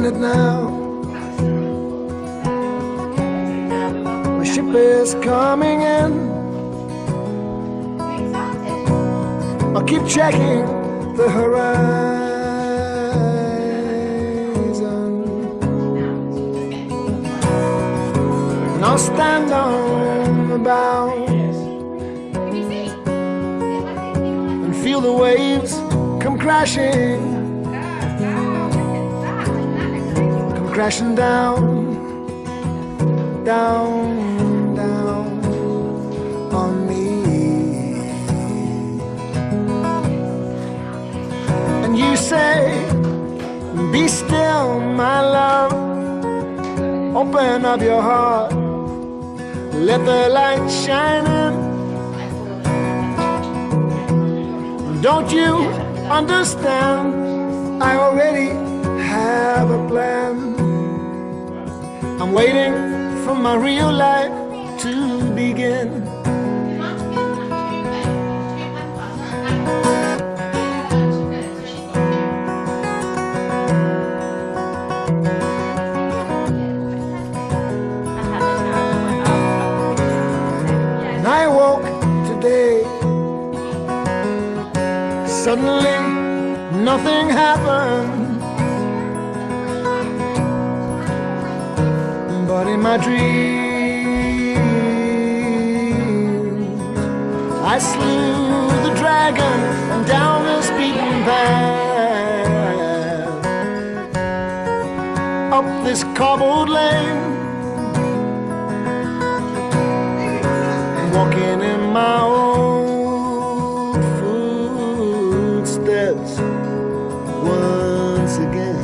minute now, my ship is coming in. I'll keep checking the horizon, and I'll stand on the bow and feel the waves come crashing down, down, down on me. And you say, be still, my love. Open up your heart, let the light shine in. Don't you understand? I already have a plan. I'm waiting for my real life to begin. And I woke today, suddenly nothing happened. But in my dreams, I slew the dragon and down this beaten path, up this cobbled lane, walking in my old footsteps once again.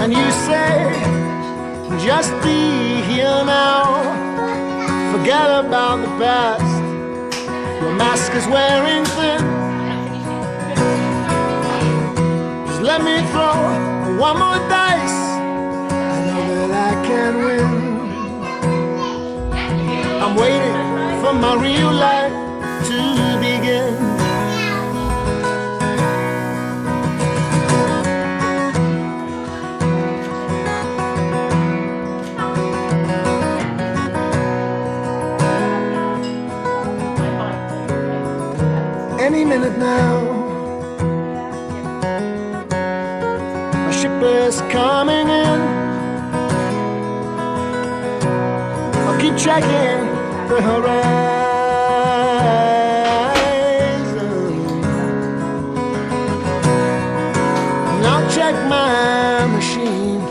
And you say, just be here now, forget about the past, your mask is wearing thin. Just let me throw one more dice, I know that I can win. I'm waiting for my real life to begin. Any minute now, my ship is coming in. I'll keep checking the horizon, and I'll check my machine.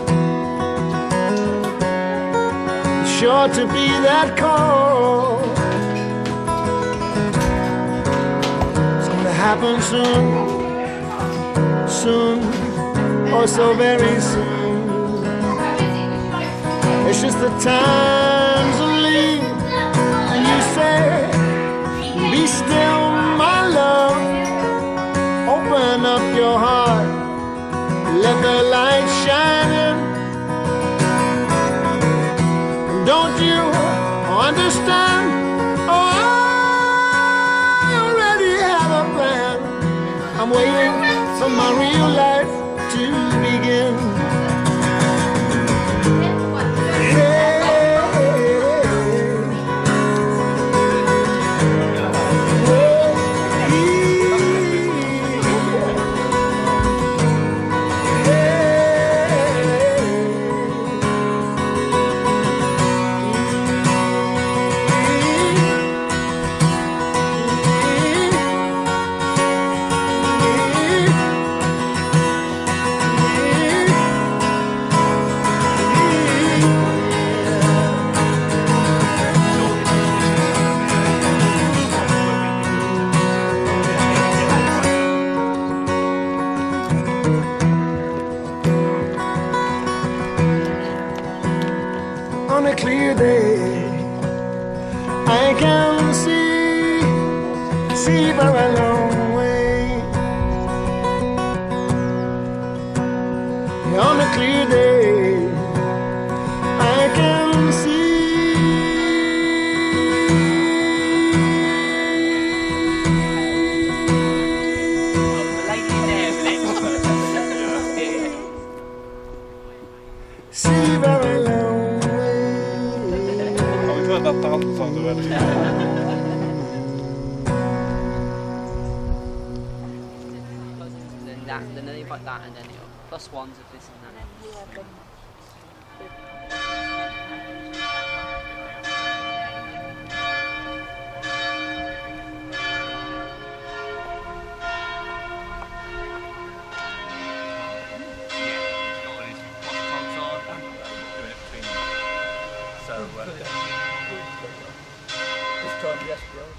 It's sure to be that call. Happen soon, soon, oh so very soon. It's just the times of leave. And you say, be still, my love. Open up your heart, let the light shine in. And don't you understand? I'm waiting for my real life to begin. On a clear day, I can see for a long way. On a clear day, I can see. got dance on the wedding. Then they've got that, and then it'll plus ones of this and that. This time yesterday.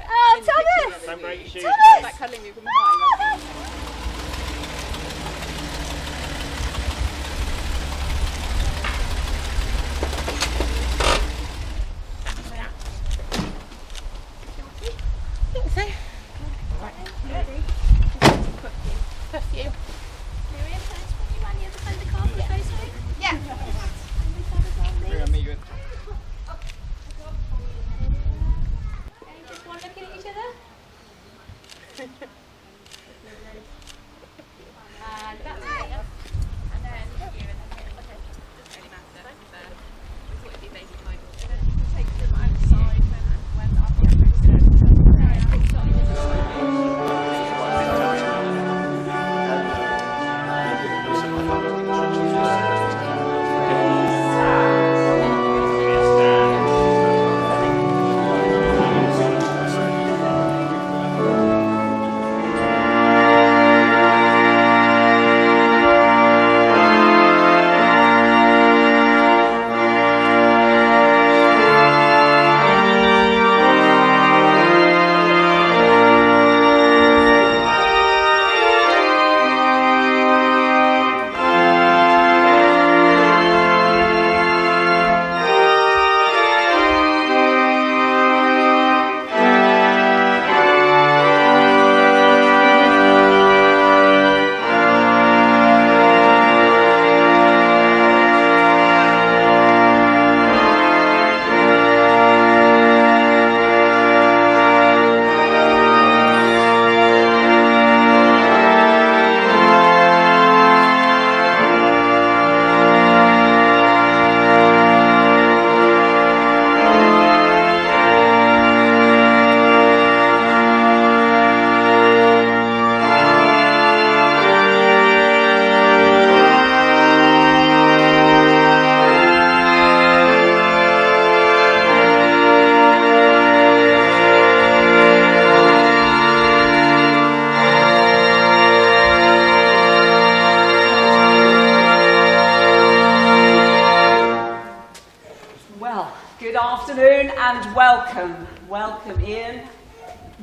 Oh, Thomas! afternoon and welcome. Welcome Ian,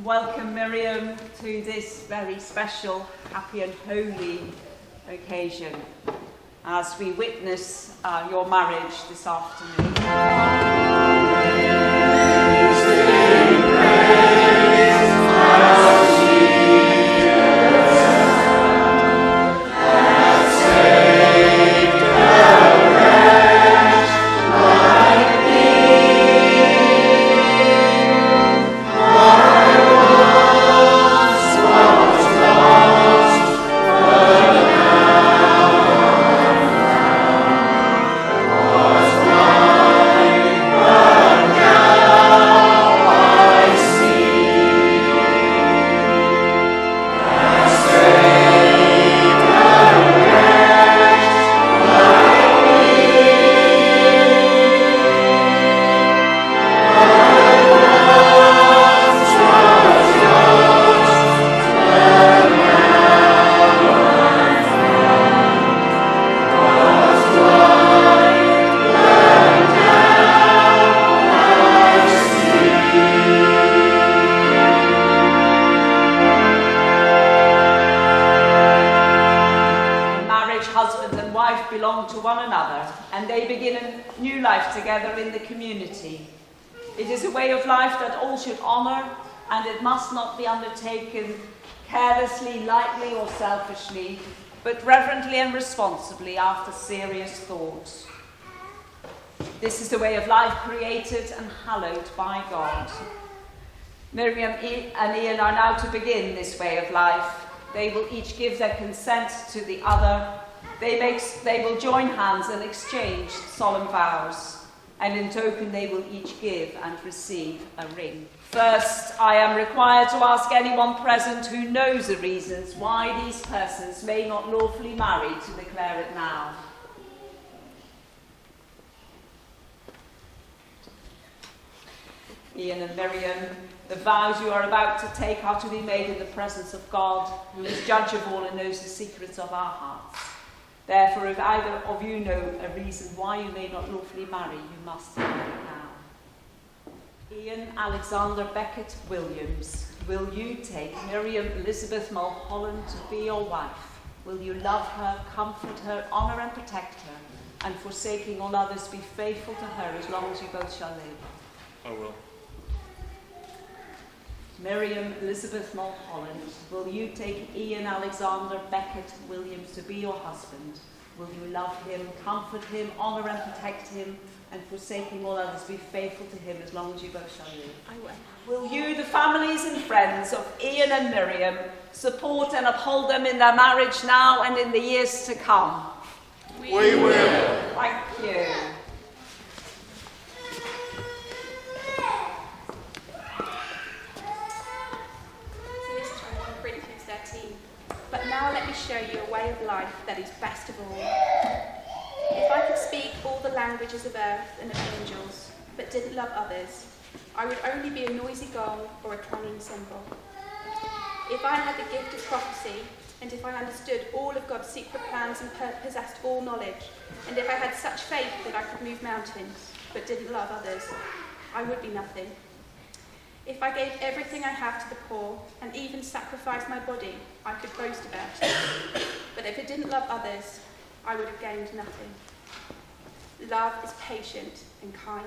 welcome Miriam to this very special, happy and holy occasion as we witness your marriage this afternoon. Belong to one another and they begin a new life together in the community. It is a way of life that all should honour, and it must not be undertaken carelessly, lightly or selfishly, but reverently and responsibly after serious thought. This is the way of life created and hallowed by God. Miriam and Ian are now to begin this way of life. They will each give their consent to the other. They will join hands and exchange solemn vows, and in token they will each give and receive a ring. First, I am required to ask anyone present who knows the reasons why these persons may not lawfully marry to declare it now. Ian and Miriam, the vows you are about to take are to be made in the presence of God, who is judge of all and knows the secrets of our hearts. Therefore, if either of you know a reason why you may not lawfully marry, you must say it now. Ian Alexander Beckett Williams, will you take Miriam Elizabeth Mulholland to be your wife? Will you love her, comfort her, honour and protect her, and forsaking all others, be faithful to her as long as you both shall live? I will. Miriam Elizabeth Mulholland, will you take Ian Alexander Beckett Williams to be your husband? Will you love him, comfort him, honour and protect him, and forsaking all others, be faithful to him as long as you both shall live? I will. Will you, the families and friends of Ian and Miriam, support and uphold them in their marriage now and in the years to come? We will. Thank you. But now let me show you a way of life that is best of all. If I could speak all the languages of earth and of angels, but didn't love others, I would only be a noisy gong or a clanging cymbal. If I had the gift of prophecy, and if I understood all of God's secret plans and possessed all knowledge, and if I had such faith that I could move mountains, but didn't love others, I would be nothing. If I gave everything I have to the poor, and even sacrificed my body, I could boast about it. But if I didn't love others, I would have gained nothing. Love is patient and kind.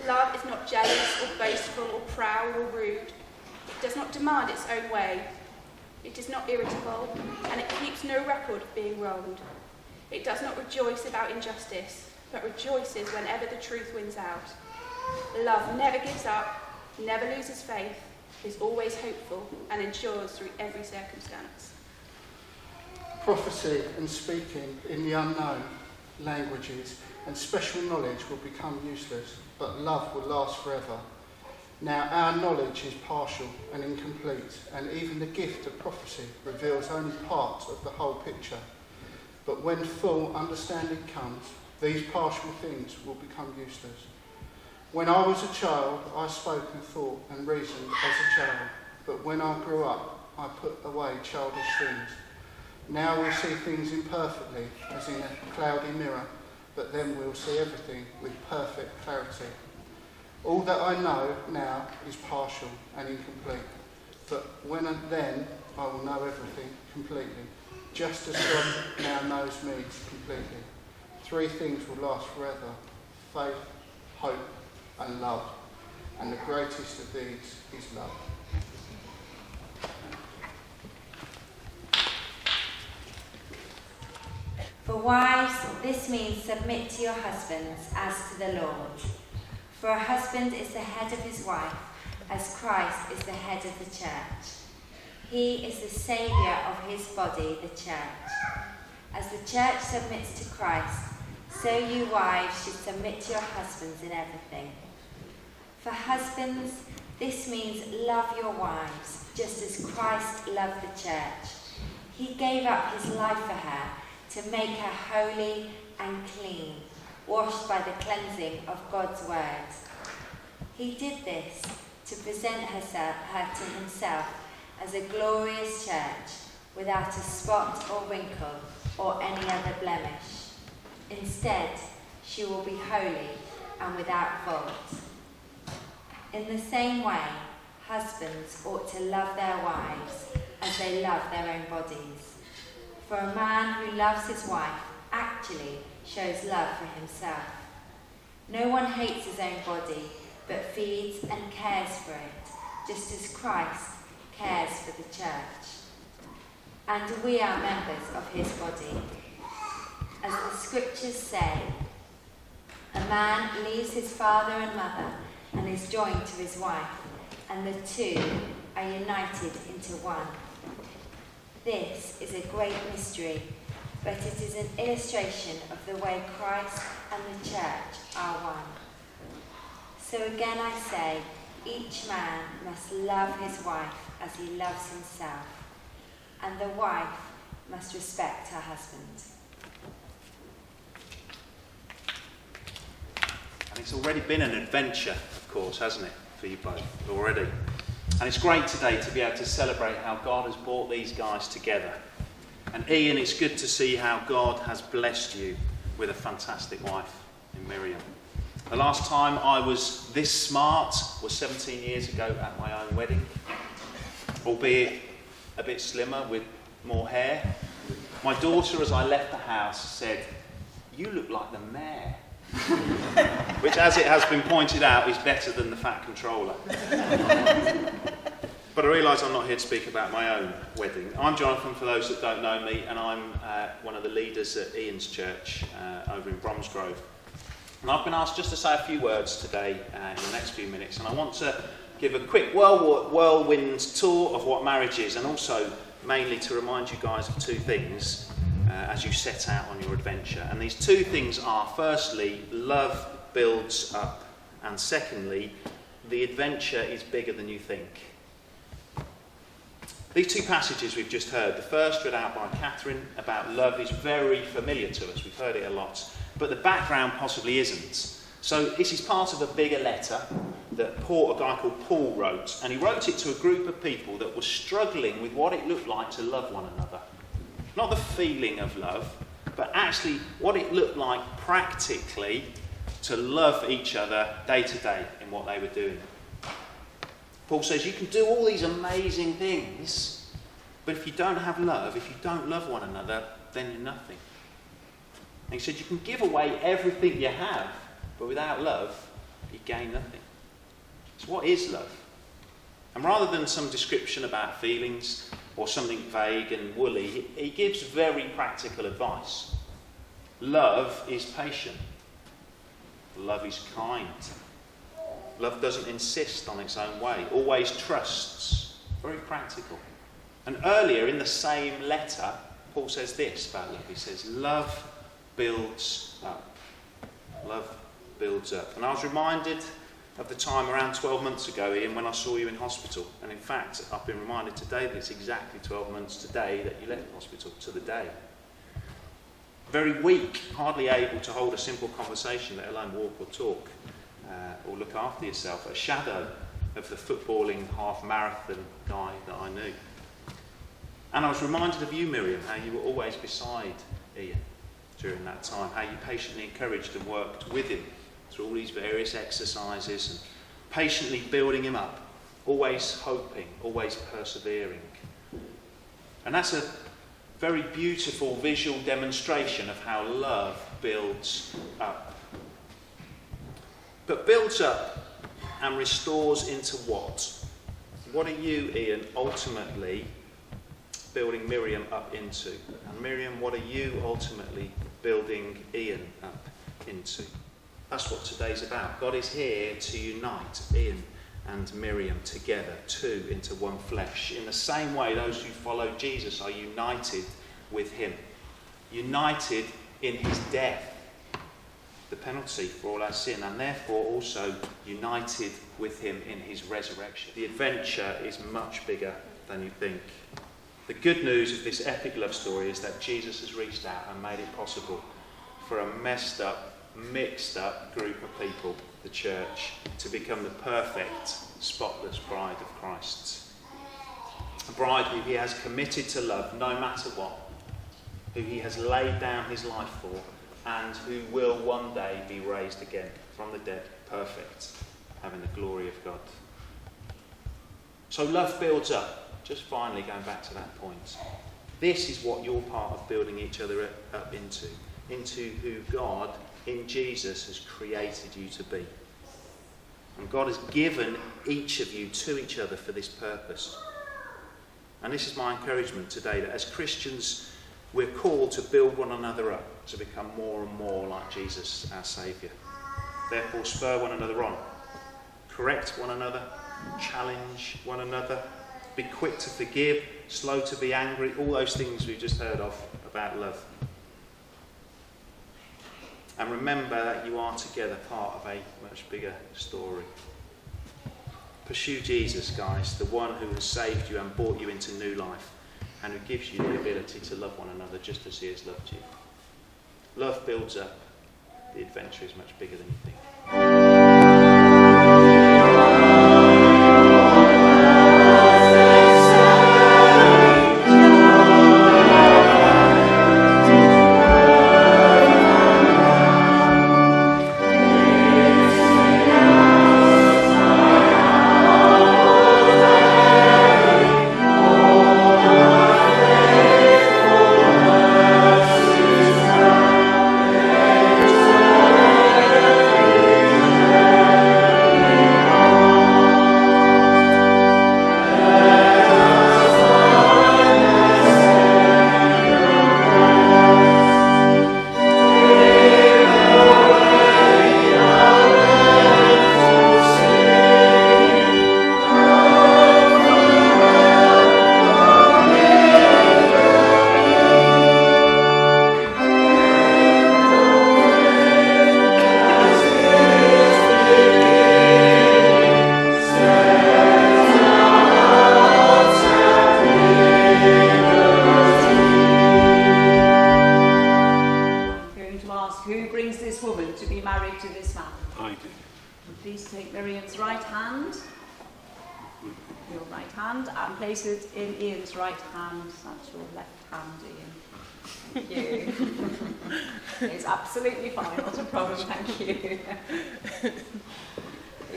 Love is not jealous or boastful or proud or rude. It does not demand its own way. It is not irritable, and it keeps no record of being wronged. It does not rejoice about injustice, but rejoices whenever the truth wins out. Love never gives up, never loses faith, is always hopeful, and endures through every circumstance. Prophecy and speaking in the unknown languages and special knowledge will become useless, but love will last forever. Now our knowledge is partial and incomplete, and even the gift of prophecy reveals only part of the whole picture. But when full understanding comes, these partial things will become useless. When I was a child, I spoke and thought and reasoned as a child, but when I grew up, I put away childish things. Now we see things imperfectly, as in a cloudy mirror, but then we'll see everything with perfect clarity. All that I know now is partial and incomplete, but when and then I will know everything completely, just as God now knows me completely. 3 things will last forever: faith, hope, and love. And the greatest of these is love. For wives, this means submit to your husbands as to the Lord. For a husband is the head of his wife, as Christ is the head of the church. He is the saviour of his body, the church. As the church submits to Christ, so you wives should submit to your husbands in everything. For husbands, this means love your wives, just as Christ loved the church. He gave up his life for her to make her holy and clean, washed by the cleansing of God's word. He did this to present her to himself as a glorious church, without a spot or wrinkle or any other blemish. Instead, she will be holy and without fault. In the same way, husbands ought to love their wives as they love their own bodies. For a man who loves his wife actually shows love for himself. No one hates his own body, but feeds and cares for it, just as Christ cares for the church. And we are members of his body. As the scriptures say, a man leaves his father and mother and is joined to his wife, and the two are united into one. This is a great mystery, but it is an illustration of the way Christ and the church are one. So again I say, each man must love his wife as he loves himself, and the wife must respect her husband. And it's already been an adventure, of course, hasn't it, for you both already? And it's great today to be able to celebrate how God has brought these guys together. And Ian, it's good to see how God has blessed you with a fantastic wife in Miriam. The last time I was this smart was 17 years ago at my own wedding, albeit a bit slimmer with more hair. My daughter, as I left the house, said, "You look like the mayor." Which, as it has been pointed out, is better than the fat controller. But I realise I'm not here to speak about my own wedding. I'm Jonathan, for those that don't know me, and I'm one of the leaders at Ian's church over in Bromsgrove. And I've been asked just to say a few words today in the next few minutes, and I want to give a quick whirlwind tour of what marriage is, and also mainly to remind you guys of 2 things as you set out on your adventure. And these 2 things are, firstly, love builds up, and secondly, the adventure is bigger than you think. These 2 passages we've just heard, the first read out by Catherine about love, is very familiar to us. We've heard it a lot, but the background possibly isn't. So this is part of a bigger letter that a guy called Paul wrote, and he wrote it to a group of people that were struggling with what it looked like to love one another. Not the feeling of love, but actually what it looked like practically to love each other day to day in what they were doing. Paul says you can do all these amazing things, but if you don't have love, if you don't love one another, then you're nothing. And he said you can give away everything you have, but without love, you gain nothing. So what is love? And rather than some description about feelings or something vague and woolly, he gives very practical advice. Love is patient. Love is kind. Love doesn't insist on its own way, always trusts. Very practical. And earlier in the same letter, Paul says this about love. He says, love builds up. Love builds up. And I was reminded of the time around 12 months ago, Ian, when I saw you in hospital. And in fact, I've been reminded today that it's exactly 12 months today that you left hospital, to the day. Very weak, hardly able to hold a simple conversation, let alone walk or talk, or look after yourself. A shadow of the footballing half-marathon guy that I knew. And I was reminded of you, Miriam, how you were always beside Ian during that time, how you patiently encouraged and worked with him through all these various exercises and patiently building him up, always hoping, always persevering. And that's a very beautiful visual demonstration of how love builds up. But builds up and restores into what? What are you, Ian, ultimately building Miriam up into? And Miriam, what are you ultimately building Ian up into? That's what today's about. God is here to unite Ian and Miriam together, two into one flesh. In the same way, those who follow Jesus are united with him. United in his death, the penalty for all our sin, and therefore also united with him in his resurrection. The adventure is much bigger than you think. The good news of this epic love story is that Jesus has reached out and made it possible for a messed up, mixed up group of people, the church, to become the perfect, spotless bride of Christ. A bride who he has committed to love no matter what, who he has laid down his life for, and who will one day be raised again from the dead, perfect, having the glory of God. So love builds up. Just finally going back to that point. This is what you're part of building each other up into who God in Jesus has created you to be. And God has given each of you to each other for this purpose. And this is my encouragement today, that as Christians, we're called to build one another up, to become more and more like Jesus, our Saviour. Therefore, spur one another on. Correct one another. Challenge one another. Be quick to forgive. Slow to be angry. All those things we've just heard of about love. And remember that you are together part of a much bigger story. Pursue Jesus, guys, the one who has saved you and brought you into new life, and who gives you the ability to love one another just as he has loved you. Love builds up. The adventure is much bigger than you think. Place it in Ian's right hand. That's your left hand, Ian. Thank you. It's absolutely fine, not a problem, thank you.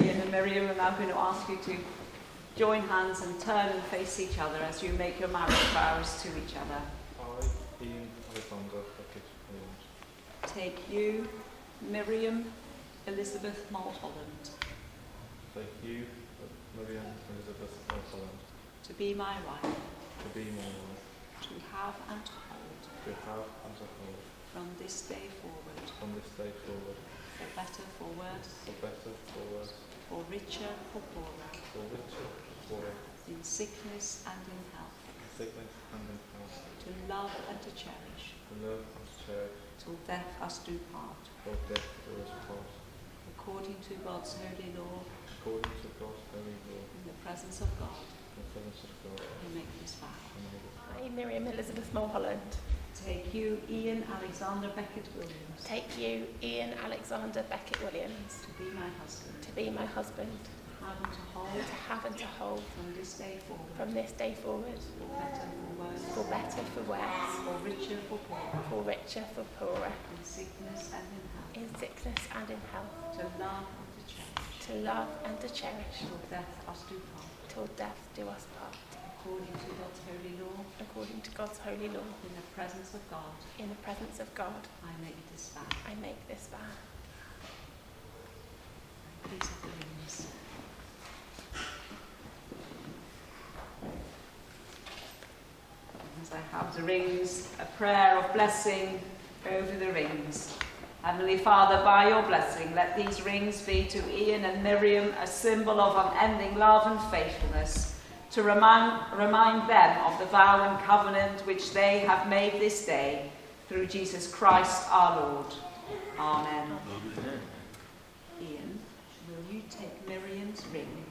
Ian and Miriam are now going to ask you to join hands and turn and face each other as you make your marriage vows to each other. I, Ian Alexander Beckett Williams. Take you, Miriam Elizabeth Mulholland. Take you, Miriam Elizabeth Mulholland. To be my wife. To be my wife. To have and to hold. To have and to hold. From this day forward. From this day forward. For better, for worse. For better, for worse. For richer, for poorer. For richer, for poorer. In sickness and in health. In sickness and in health. To love and to cherish. To love and to cherish. Till death us do part. Till death do us part. According to God's holy law. According to God's holy law. In the presence of God. In the presence of God. I make this vow. I, Miriam Elizabeth Mulholland. Take you, Ian Alexander Beckett Williams. Take you, Ian Alexander Beckett Williams. To be my husband. To be my husband. have and to hold, to have and to hold from this day forward, from this day forward, for better, for worse, for better, for worse, for richer, for poorer, for richer, for poorer, in sickness and in health, in sickness and in health, to love and to cherish, to love and to cherish, till death us do part, till death do us part, according to God's holy law, according to God's holy law. in the presence of God, In the presence of God, I make this vow. I make this vow. Please have the rings. As I have the rings, a prayer of blessing over the rings. Heavenly Father, by your blessing, let these rings be to Ian and Miriam a symbol of unending love and faithfulness, to remind them of the vow and covenant which they have made this day, through Jesus Christ our Lord. Amen. Ian, will you take Miriam's ring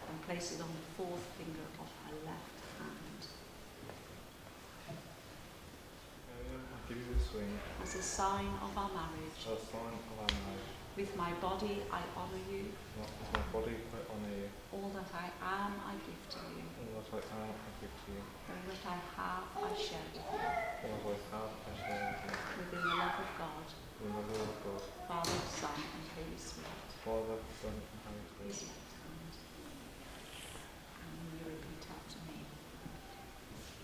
and place it on the fourth finger of her left hand, I give you this ring as a sign of our marriage? as a sign of our marriage. With my body I honour you. With my body I honour you. All that I am I give to you. All that I am I give to you. All that I have I share with you. All that I have I share with you. Within the love of God, In the will of God, Father, Son and Holy Spirit. Father, Son, and Holy Please Spirit. left hand. And you repeat after me.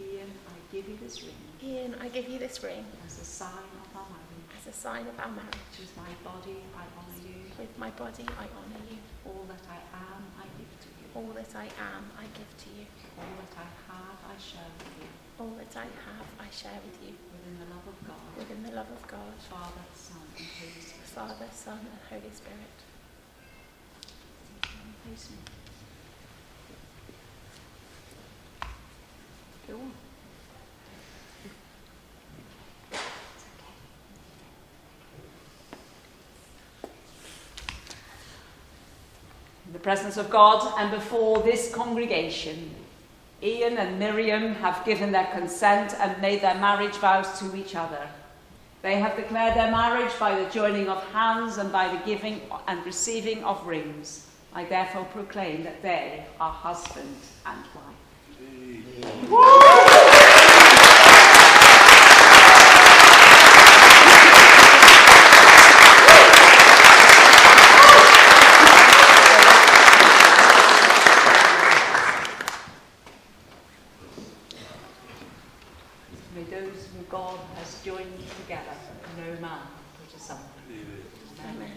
Ian, I give you this ring Ian, I give you this ring as a sign of our marriage. as a sign of our marriage. With my body I honour you. With my body I honour you. All that I am I give to you. All that I am I give to you. All that I have I share with you. All that I have I share with you. Within the love of God, Within the love of God, Father, Son and Holy Spirit. Father, Son and Holy Spirit. Face me. Go on. In the presence of God and before this congregation, Ian and Miriam have given their consent and made their marriage vows to each other. They have declared their marriage by the joining of hands and by the giving and receiving of rings. I therefore proclaim that they are husband and wife. May those whom God has joined together, no man put asunder. Amen.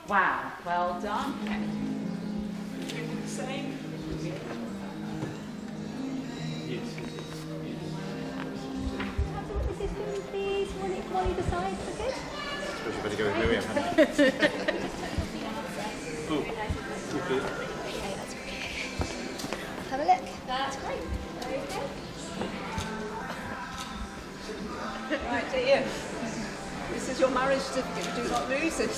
Wow, well done. Same. Please, one either side, okay? I suppose you better go with Miriam, haven't you? Have a look. That's great. Right, dear. This is your marriage certificate. Do not lose it.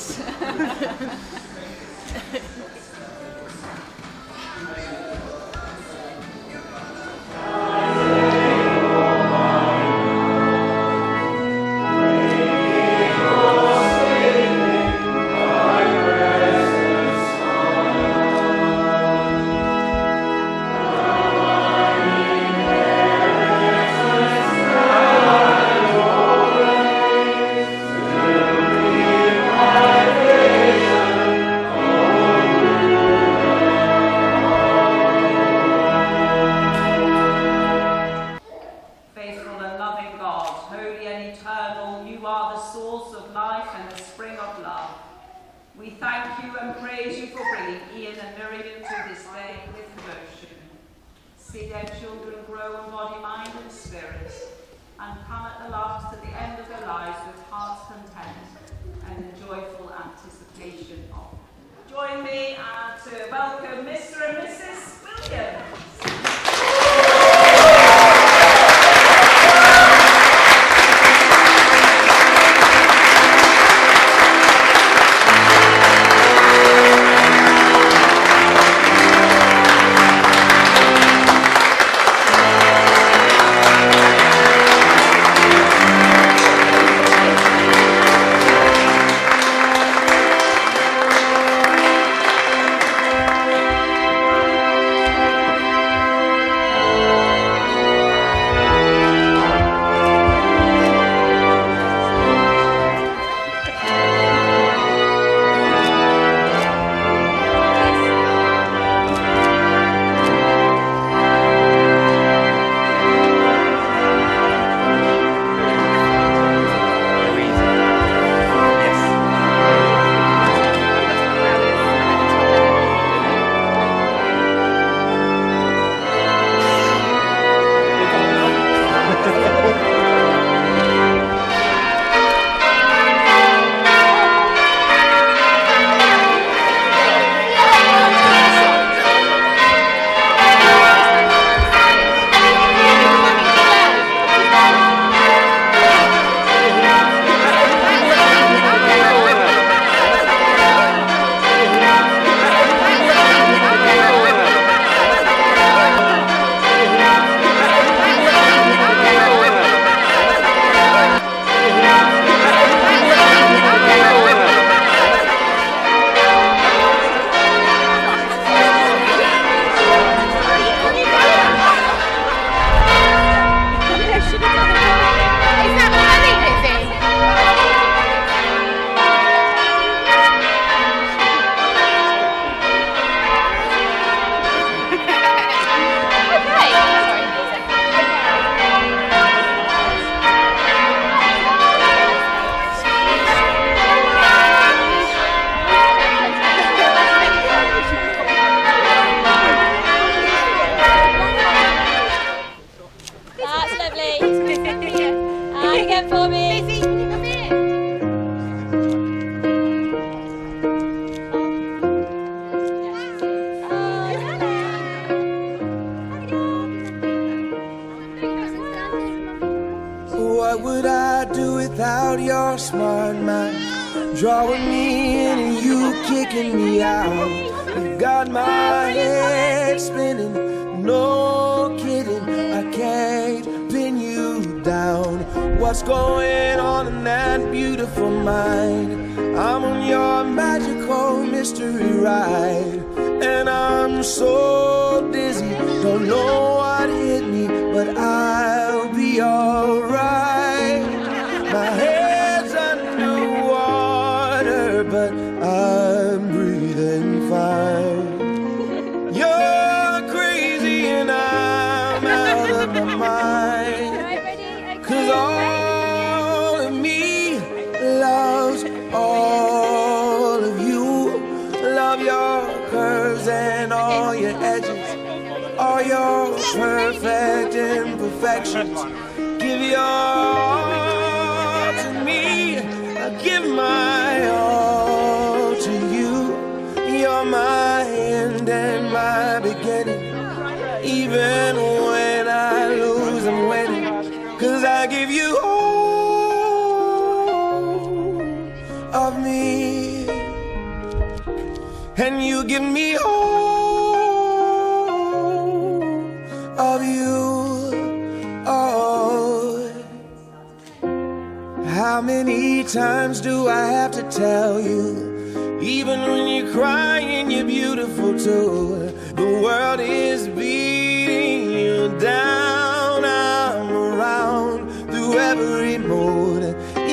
See their children grow in body, mind and spirit, and come at the last to the end of their lives with hearts content and in joyful anticipation of. Join me to welcome Mr. and Mrs. Williams. again for me. Busy, come here. What would I do without your smart mouth? Drawing me in and you kicking me out. You got my head spinning, no kidding. I can't pin you down. What's going on in that beautiful mind? I'm on your magical mystery ride, and I'm so dizzy, don't know what hit me, but I'll be alright. My head's underwater, but I'm breathing fine. You're crazy and I'm out of my mind, 'cause all of me loves all of you. Love your curves and all your edges, all your perfect imperfections. Give your all to me, I give my all to you. You're my end and my beginning. Even when I lose, I'm winning, 'cause I give you all of me, and you give me all of you. Oh, how many times do I have to tell you? Even when you're crying, you're beautiful too. The world is beating you down. I'm around through every mood.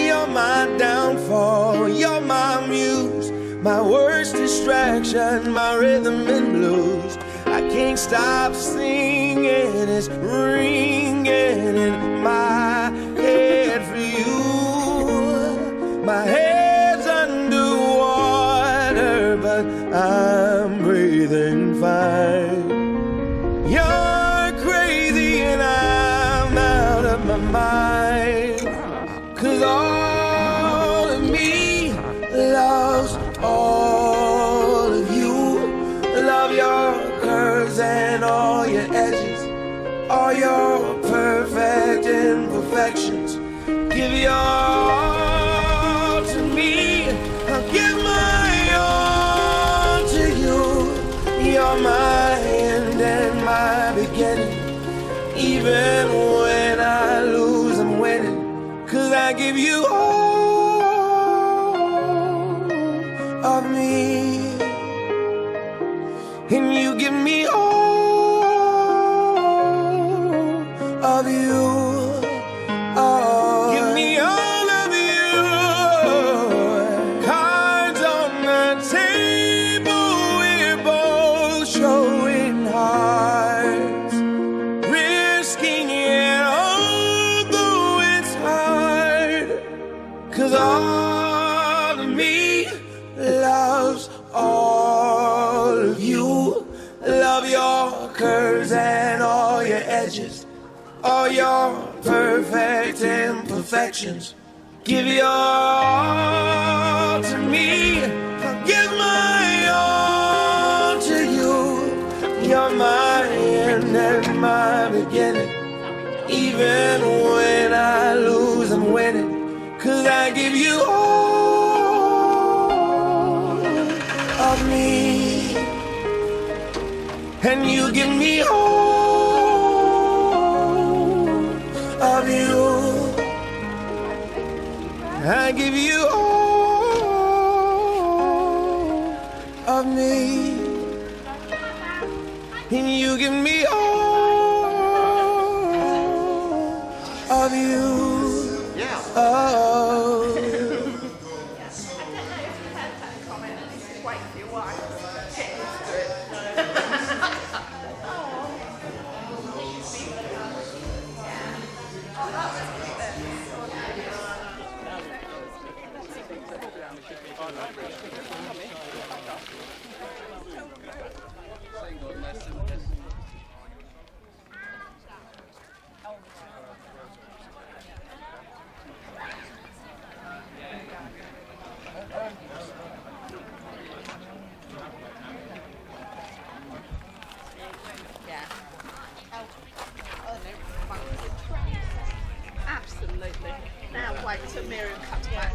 You're my downfall, you're my muse, my worst distraction, my rhythm and blues. I can't stop singing, it's ringing in my head for you. My head's underwater, but I'm breathing fine. You're crazy and I'm out of my mind, 'cause all of me loves all of you. Love your curves and all your edges, all your perfect imperfections. Give your all to me, I'll give my all to you. You're my end and my beginning. Even when I lose, I'm winning, 'cause I give you all of me, and you give me all of you. Oh, give me all of you. Cards on the table, we're both showing hearts, risking it although it's hard, 'cause all of me loves all of you. Love your curves and all your edges, all your perfect imperfections. Give your all to me, I'll give my all to you. You're my end and my beginning. Even when I lose, I'm winning, 'cause I give you all of me, and you give me all of you. I give you all of me, and you give me all of you. I Oh. don't know if you heard that comment, and this is wait for your wife. Get used to it. wait till Miriam comes back.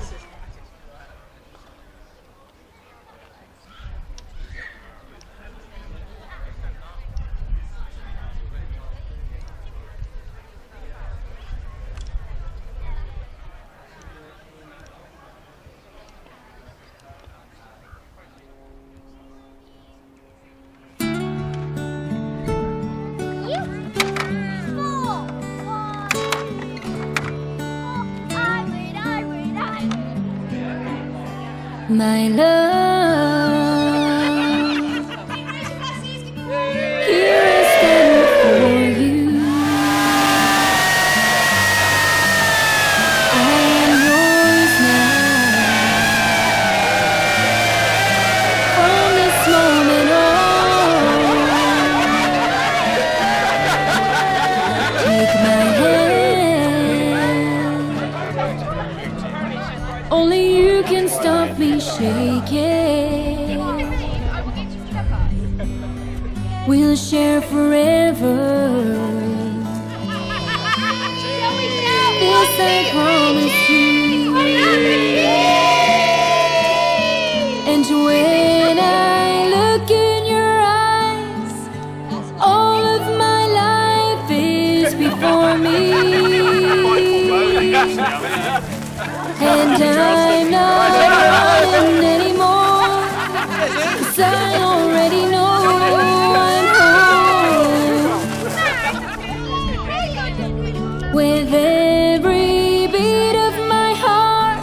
My love, here I stand before you. I am yours now. From this moment on, take my hand. Only you can stop me shaking. We'll share forever. This I promise you. And when I look in your eyes, all of my life is before me. And I'm not running anymore, 'cause I already know I'm home. With every beat of my heart,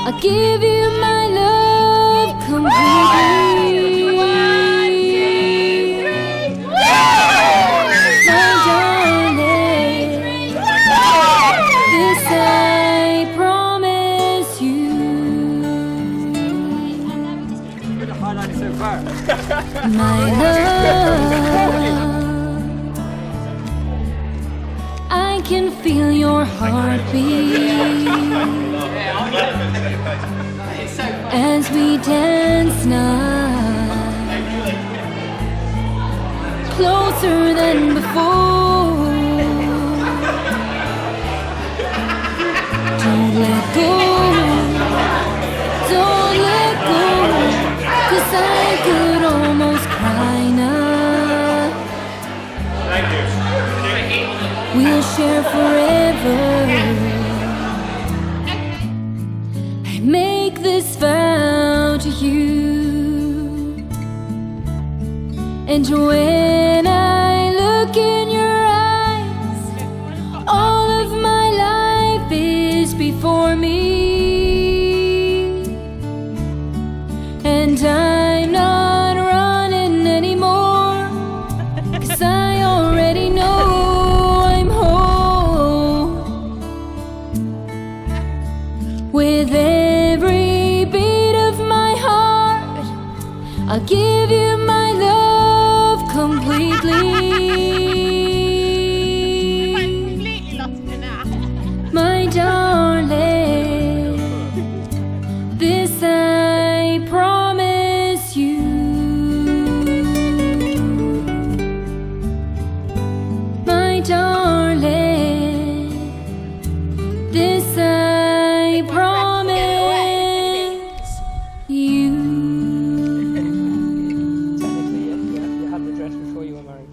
I'll give you my love completely. My darling, this I promise you. My love, I can feel your heartbeat as we dance now, closer than before. Don't let go, don't let go, 'cause I could almost cry now. We'll share forever. I make this vow to you. And when I look in your eyes, all of my life is before me. And I'm not running anymore, 'cause I already know I'm home. With every beat of my heart, I'll give you my love completely. My darling, this I promise you. My darling, this I promise you. Technically, you had the dress before you were married.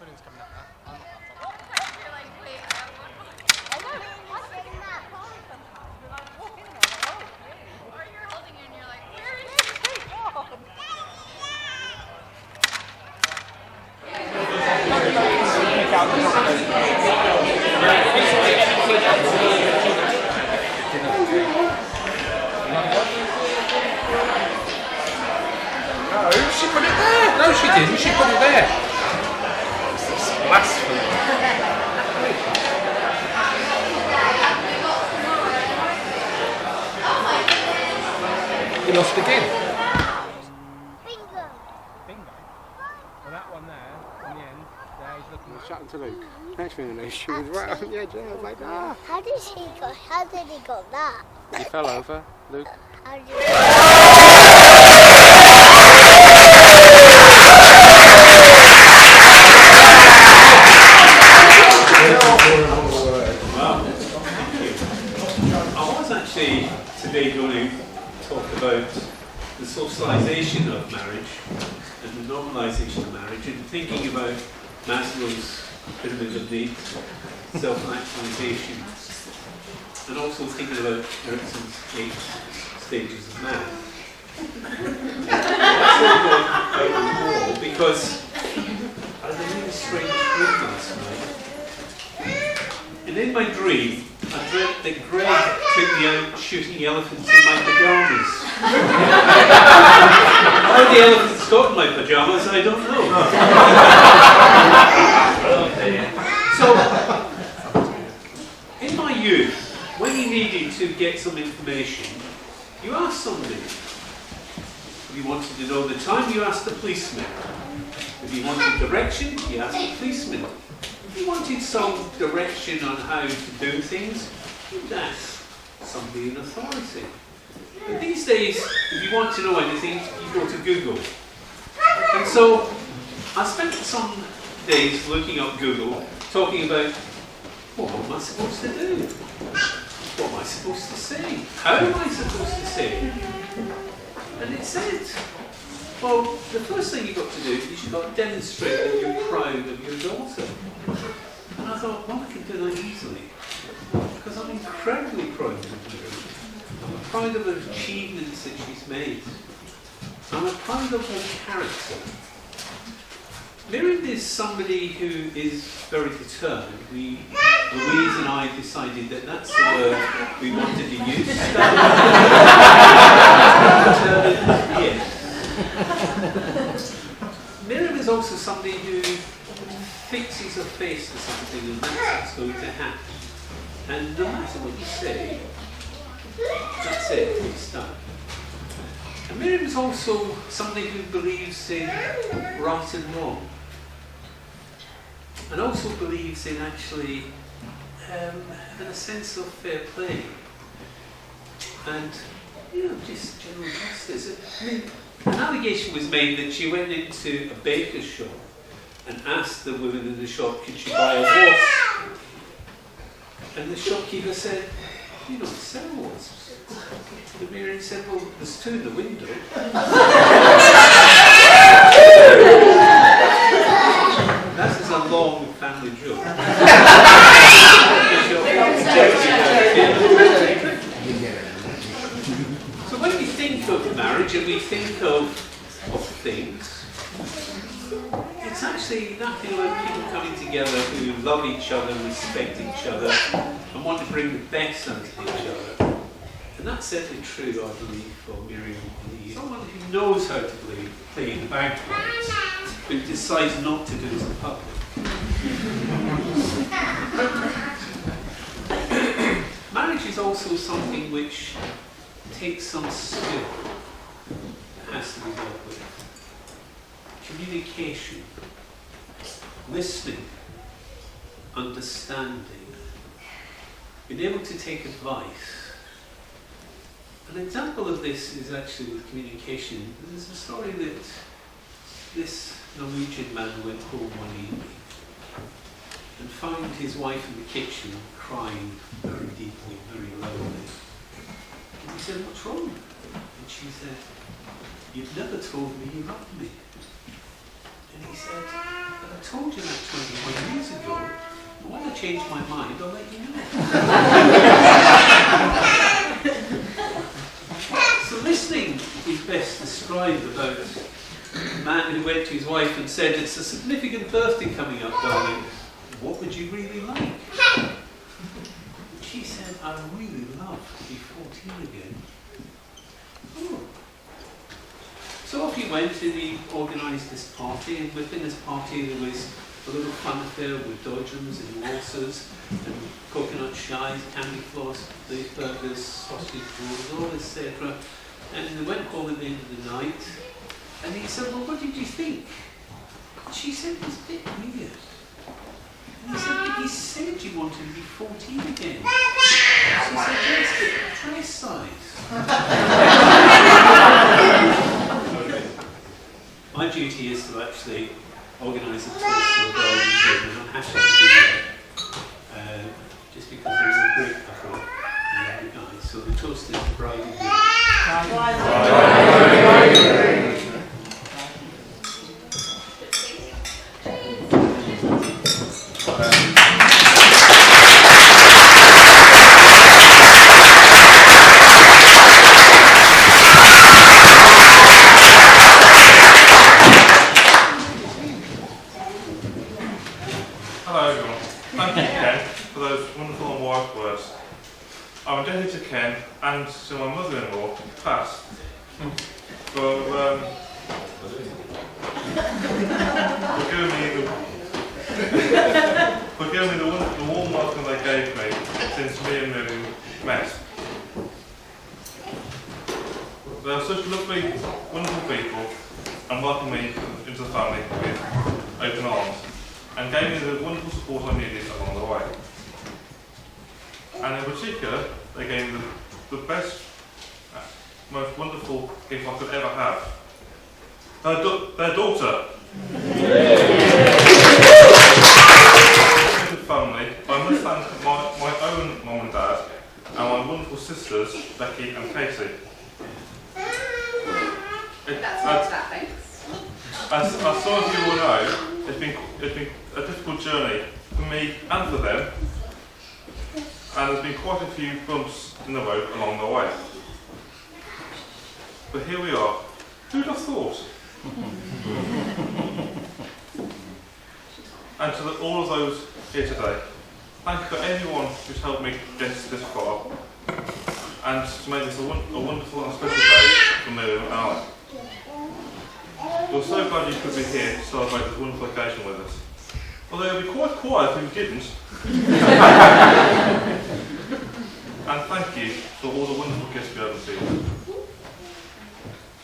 Jordan's coming up now. You're like, wait, I have one more. I know, I'm getting that phone sometimes. We're like, walking and I'm like, oh, okay. Or you're holding it and you're like, where is this phone? No, she put it there. No, she didn't. She put it there. It's blasphemy. You lost again. Bingo. Bingo. Well, that one there, in the end, there he's looking. Shut to Luke. Next thing I know, she was right on the edge. I was like, ah. How did he got that? He fell over, Luke. How did Wow, thank you. I was actually today going to talk about the socialisation of marriage and the normalisation of marriage, and thinking about Maslow's pyramid of needs, self-actualisation, and also thinking about Erickson's 8 stages of man. That's all going out on the wall because I had a really strange dream last night. And in my dream, I dreamt that Greg took me out shooting elephants in my pyjamas. How the elephants got in my pyjamas, I don't know. So, in my youth, when you needed to get some information, you asked somebody. If you wanted to know the time, you asked the policeman. If you wanted direction, you asked the policeman. If you wanted some direction on how to do things, you'd ask somebody in authority. But these days, if you want to know anything, you go to Google. And so, I spent some days looking up Google, talking about, what am I supposed to do? What am I supposed to say? How am I supposed to say it? And it said, well, the first thing you've got to do is you've got to demonstrate that you're proud of your daughter. And I thought, well, I can do that easily. Because I'm incredibly proud of her. I'm proud of her achievements that she's made. I'm proud of her character. Miriam is somebody who is very determined. Louise and I decided that that's the word we wanted to use. Yes. Miriam is also somebody who fixes her face to something and that's what's going to happen. And no matter what you say, that's it, it's done. And Miriam is also somebody who believes in right and wrong. And also believes in actually in a sense of fair play. And, just general justice. I mean, an allegation was made that she went into a baker's shop and asked the woman in the shop, could she buy a wasp? And the shopkeeper said, you don't sell wasps. And Miriam said, well, there's 2 in the window. That is a long family joke. So when we think of marriage and we think of things, it's actually nothing like people coming together who love each other, respect each other, and want to bring the best out of each other. And that's certainly true, I believe, for Miriam Lee. Someone who knows how to play the bagpipes, but decides not to do it in public. Marriage is also something which takes some skill. It has to be dealt with. Communication, listening, understanding, being able to take advice. An example of this is actually with communication. There's a story that this Norwegian man went home one evening and found his wife in the kitchen crying very deeply, very loudly. And he said, what's wrong? And she said, you've never told me you loved me. And he said, "But I told you that 21 years ago. But when I change my mind, I'll let you know." So listening is best described about a man who went to his wife and said, "It's a significant birthday coming up, darling. What would you really like?" She said, "I'd really love to be 14 again." Oh. So off he went and he organised this party, and within this party there was a little fun affair with dodgems and waltzes and coconut shies, candy floss, beef burgers, sausage rolls, all etc. And they went home at the end of the night, and he said, "Well, what did you think?" And she said, "It was a bit weird." And he said, "But you said you wanted to be 14 again." She said, "Yes, but dress size." My duty is to actually organise a toast for the bride and groom, and I'm happy to do that. Just because there was a break before the guys. So the toast is the bride and groom. Hello everyone. Thank you, Ken, for those wonderful and wise words. I'm indebted to Ken and to my mother-in-law, Pat, for giving me the warm welcome they gave me since me and Miriam met. They are such lovely, wonderful people and welcomed me into the family with open arms, and gave me the wonderful support I needed along the way. And in particular, they gave me the best, most wonderful gift I could ever have. Their daughter. Family, I must thank my own mum and dad and my wonderful sisters, Becky and Katie. That's not that, thanks. As some of you will know, it's been a difficult journey for me and for them, and there's been quite a few bumps in the road along the way. But here we are. Who'd have thought? And to all of those here today, thank you for anyone who's helped me get this far, and to make this a wonderful and special day for Miriam and I. We're so glad you could be here to celebrate this wonderful occasion with us. Although it would be quite quiet if you didn't. And thank you for all the wonderful gifts we have received.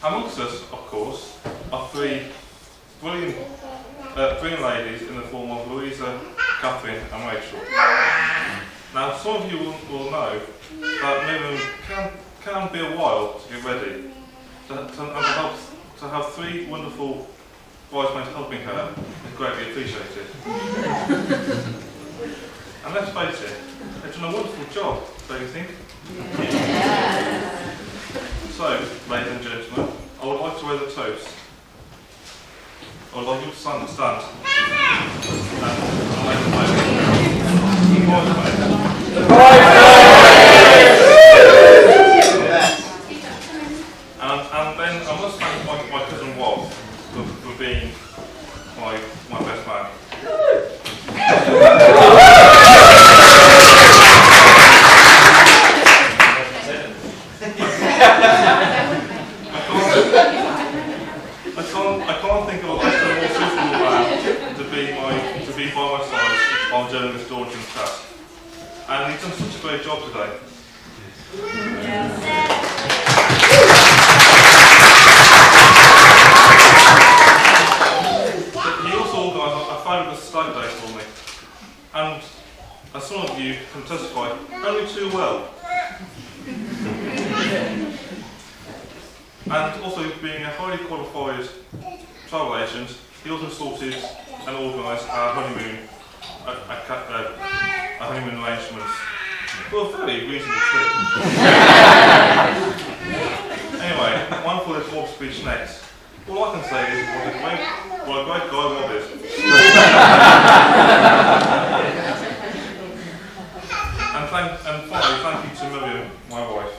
Amongst us, of course, are three brilliant ladies in the form of Louisa, Catherine and Rachel. Now, some of you will know that Miriam can be a while to get ready, to have three wonderful bridesmaids helping her is greatly appreciated. And let's face it, they've done a wonderful job, don't you think? Yeah. So, ladies and gentlemen, I would like to wear the toast. I would like you to stand. And then I must thank my cousin Rob for being my best man. I can't think of a better, more suitable man to be by my side while doing this daunting task. And he's done such a great job today. But he also organised a fabulous stag day for me. And as some of you can testify, only too well. And also being a highly qualified travel agent, he also sorted and organised our honeymoon, our honeymoon arrangements for a very reasonable trip. Anyway, one for this warm speech next. All I can say is, what a great guy Rob is. And finally, thank you to Miriam, my wife.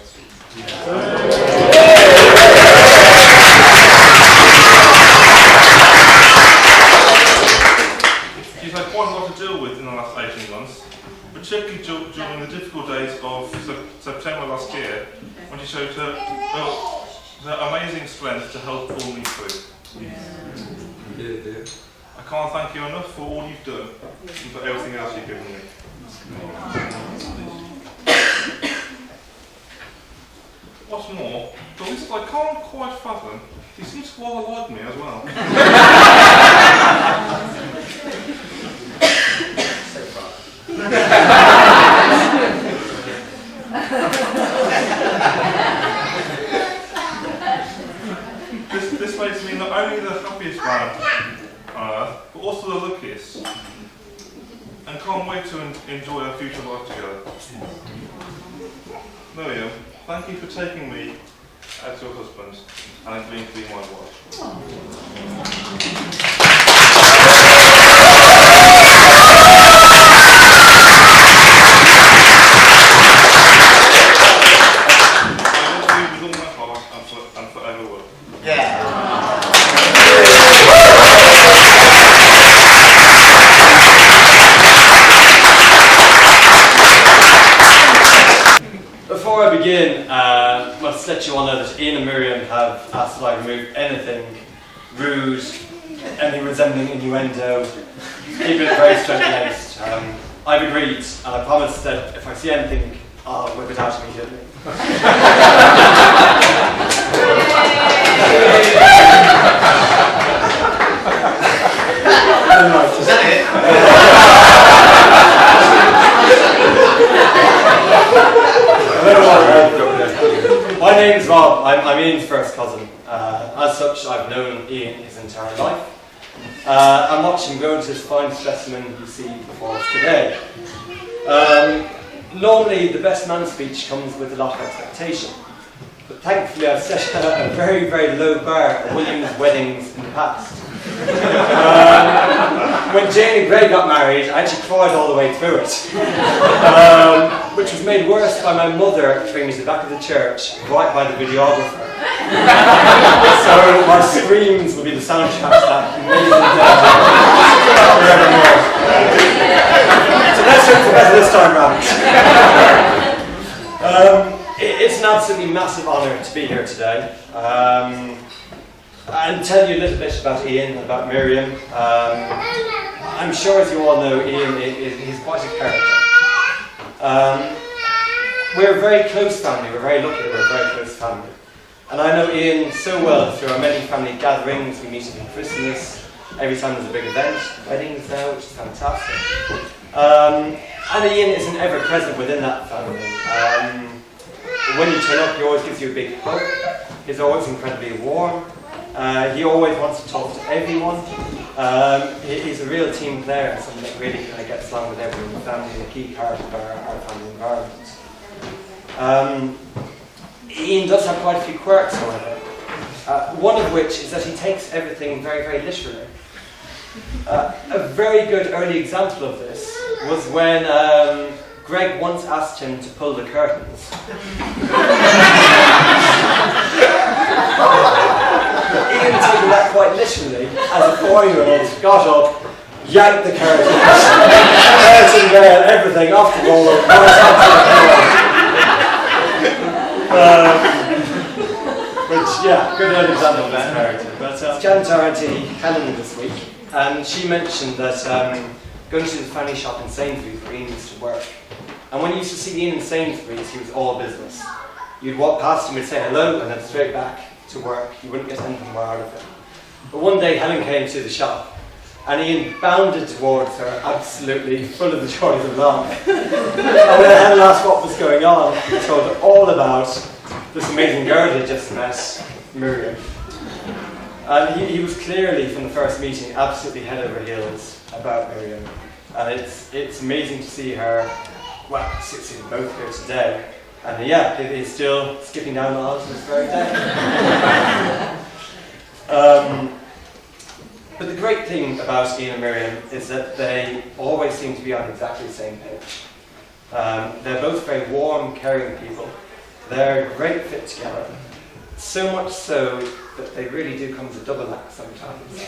She's had quite a lot to deal with in the last 18 months, particularly during the difficult days of September last year, when she showed her amazing strength to help pull me through. I can't thank you enough for all you've done and for everything else you've given me. What's more, the least I can't quite fathom, he seems to rather like me as well. This makes me not only the happiest man on earth, but also the luckiest. And can't wait to enjoy our future life together. Miriam, thank you for taking me as your husband and agreeing to be my wife. Before I begin, I must let you all know that Ian and Miriam have asked that I remove anything rude, anything resembling innuendo, keep it very straight-laced. I've agreed, and I promise that if I see anything, I'll whip it out immediately. Is that it? My name's Rob. I'm Ian's first cousin. As such, I've known Ian his entire life. And watched him grow into his fine specimen you see before us today. Normally, the best man speech comes with a lot of expectation. But thankfully, I've set a very, very low bar at Williams' weddings in the past. When Jane and Greg got married, I actually cried all the way through it. Which was made worse by my mother trained to the back of the church, right by the videographer. So my screams will be the soundtrack to that amazing forevermore. So let's hope for better this time round. It's an absolutely massive honour to be here today. And tell you a little bit about Ian and about Miriam. I'm sure, as you all know, Ian is quite a character. We're a very close family. We're very lucky that we're a very close family. And I know Ian so well through our many family gatherings. We meet him at Christmas, every time there's a big event, weddings now, which is fantastic. And Ian is an ever-present within that family. When you turn up, he always gives you a big hug. He's always incredibly warm. He always wants to talk to everyone. He's a real team player and someone that really kind of gets along with everyone in the family and a key part of our family environment. Ian does have quite a few quirks, however. One of which is that he takes everything very, very literally. A very good early example of this was when Greg once asked him to pull the curtains. Ian taking that quite literally, as a 4-year-old, got up, yanked the curtains, curtain there, everything off the wall, which, yeah, good early example of that character. But Jan to our auntie Helen this week, and she mentioned that going to the family shop in Sainsbury's where Ian used to work. And when you used to see Ian in Sainsbury's, he was all business. You'd walk past him and say hello, and then straight back to work. You wouldn't get anything more out of him. But one day Helen came to the shop, and Ian bounded towards her, absolutely full of the joys of life. And when Helen asked what was going on, he told her all about this amazing girl he had just met, Miriam. And he was clearly, from the first meeting, absolutely head over heels about Miriam. And it's amazing to see her, well, see them both here today. And yeah, he's still skipping down the aisles to this very day. But the great thing about Ian and Miriam is that they always seem to be on exactly the same page. They're both very warm, caring people. They're a great fit together. So much so that they really do come as a double act sometimes.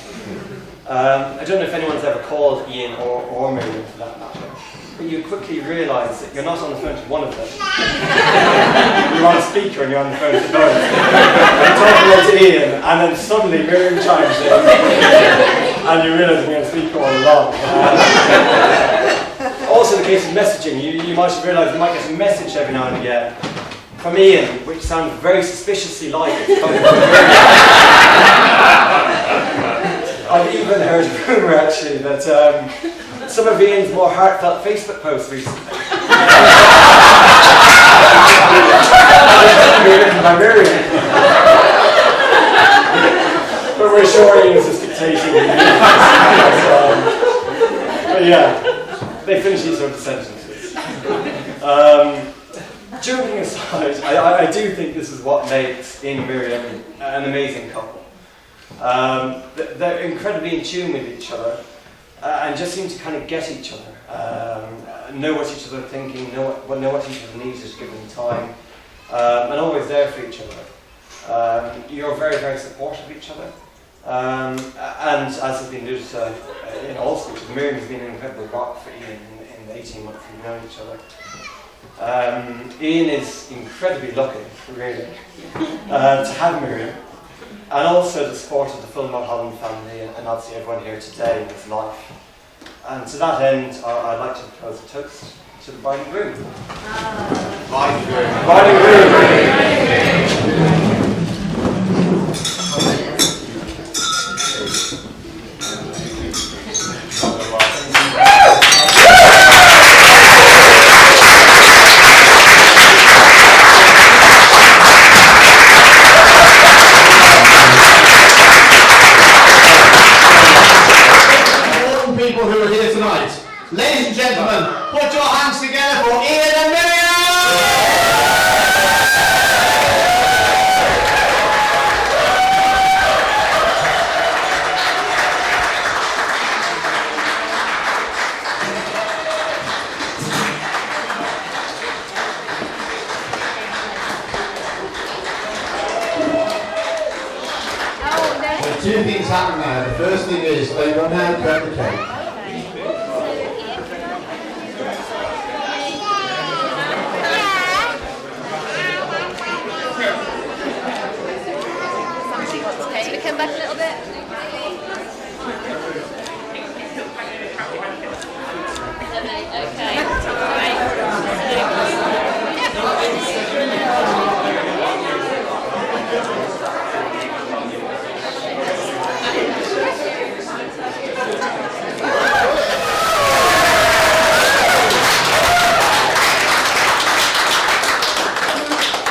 I don't know if anyone's ever called Ian or Miriam for that matter, but you quickly realise that you're not on the phone to one of them. You're on a speaker and you're on the phone to both. You're talking to Ian, and then suddenly Miriam chimes in, and you realise you're on speaker all along. Also, in the case of messaging, you might have realised you might get a message every now and again from Ian, which sounds very suspiciously like it's coming from Miriam. I've even heard a rumour actually that some of Ian's more heartfelt Facebook posts recently have been written by Miriam. But we're sure Ian's just dictating the but yeah, they finish these sort of sentences. Joking aside, I do think this is what makes Ian and Miriam an amazing couple. They're incredibly in tune with each other and just seem to kind of get each other, know what each other are thinking, know what each other needs at a given time, and always there for each other. You're very, very supportive of each other. And as has been alluded to in all speeches, Miriam has been an incredible rock for Ian in the 18 months we've known each other. Ian is incredibly lucky, really, to have Miriam, and also the support of the full Mulholland family and obviously everyone here today in his life. And to that end, I'd like to propose a toast to the bride and groom. Bride and groom. Bride and groom. Ladies and gentlemen, put your hands together for Ian and Miriam! There are two things happening now. The first thing is they will now cut the cake. Come back a little bit. Okay.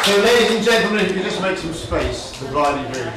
So ladies and gentlemen, if you just make some space, the bride and groom.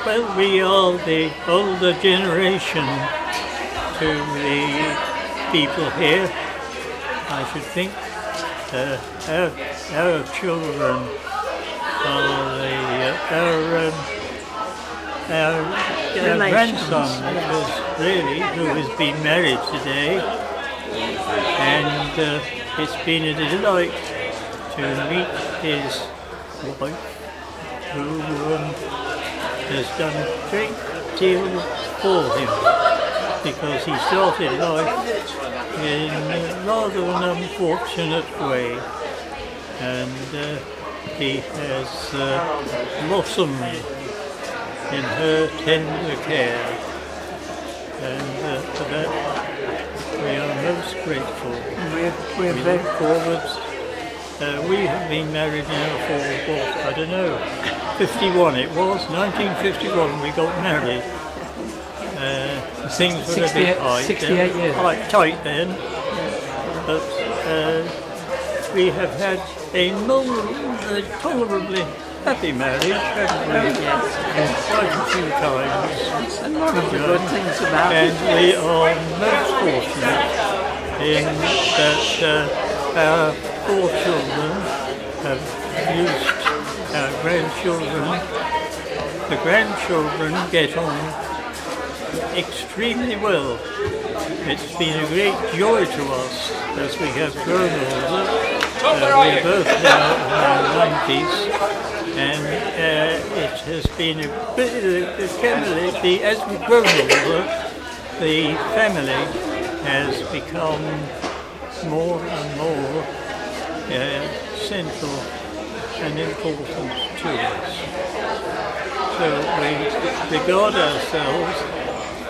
Well, we are the older generation to the people here, I should think. Our children are our grandson, who has been married today, and it's been a delight to meet his wife, who has done a great deal for him, because he started life in rather an unfortunate way, and he has blossomed in her tender care, and for that we are most grateful. We look forward. We have been married now for, I don't know, 51 it was, 1951 we got married. Things were a bit tight 68 years. Tight then, but we have had a tolerably happy marriage, haven't we? Quite a few times. And one of the good things about and we are most fortunate in that our 4 children have used our grandchildren. The grandchildren get on extremely well. It's been a great joy to us as we have grown older. We're both now in our 90s, and it has been a bit, as we've grown older, the family has become more and more central and important to us. So we regard ourselves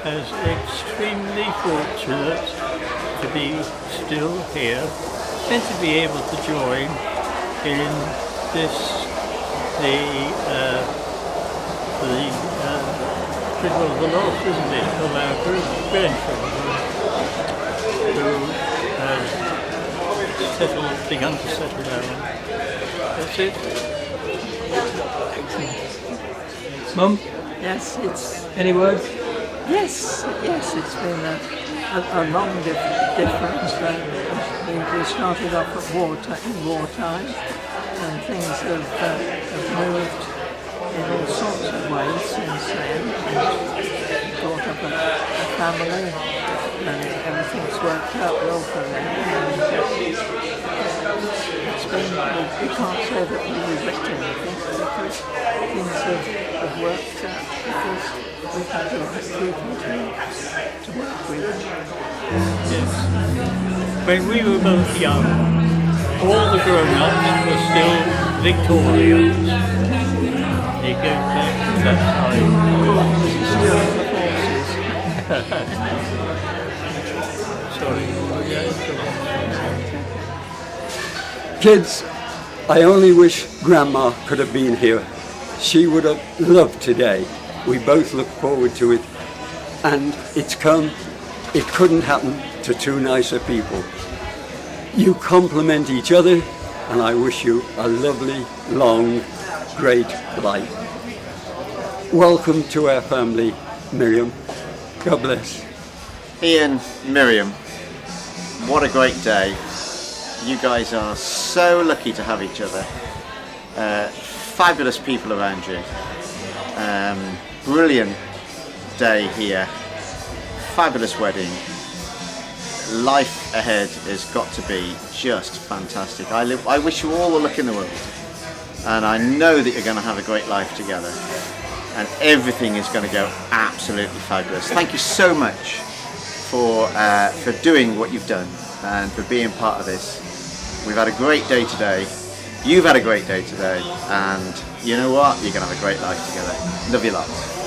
as extremely fortunate to be still here and to be able to join in this, the loss, isn't it, of our grandchildren who have begun to settle down. That's it. Mum? Yes, it's... Any words? Yes, it's been a long difference. We started off at wartime, and things have moved in all sorts of ways since then. We've brought up a family, and everything's worked out well for them. It's been, we can't say that we regret anything, because things have worked out, because we've had the right people to work with. Yes. When we were both young, all the grown-ups were still Victorians. You go back to that time. Sorry. Kids, I only wish Grandma could have been here. She would have loved today. We both look forward to it. And it's come. It couldn't happen to 2 nicer people. You complement each other, and I wish you a lovely, long, great life. Welcome to our family, Miriam. God bless. Ian, Miriam, what a great day. You guys are so lucky to have each other. Fabulous people around you. Brilliant day here. Fabulous wedding. Life ahead has got to be just fantastic. I wish you all the luck in the world, and I know that you're going to have a great life together, and everything is going to go absolutely fabulous. Thank you so much for doing what you've done and for being part of this. We've had a great day today. You've had a great day today, and you know what? You're going to have a great life together. Love you lots.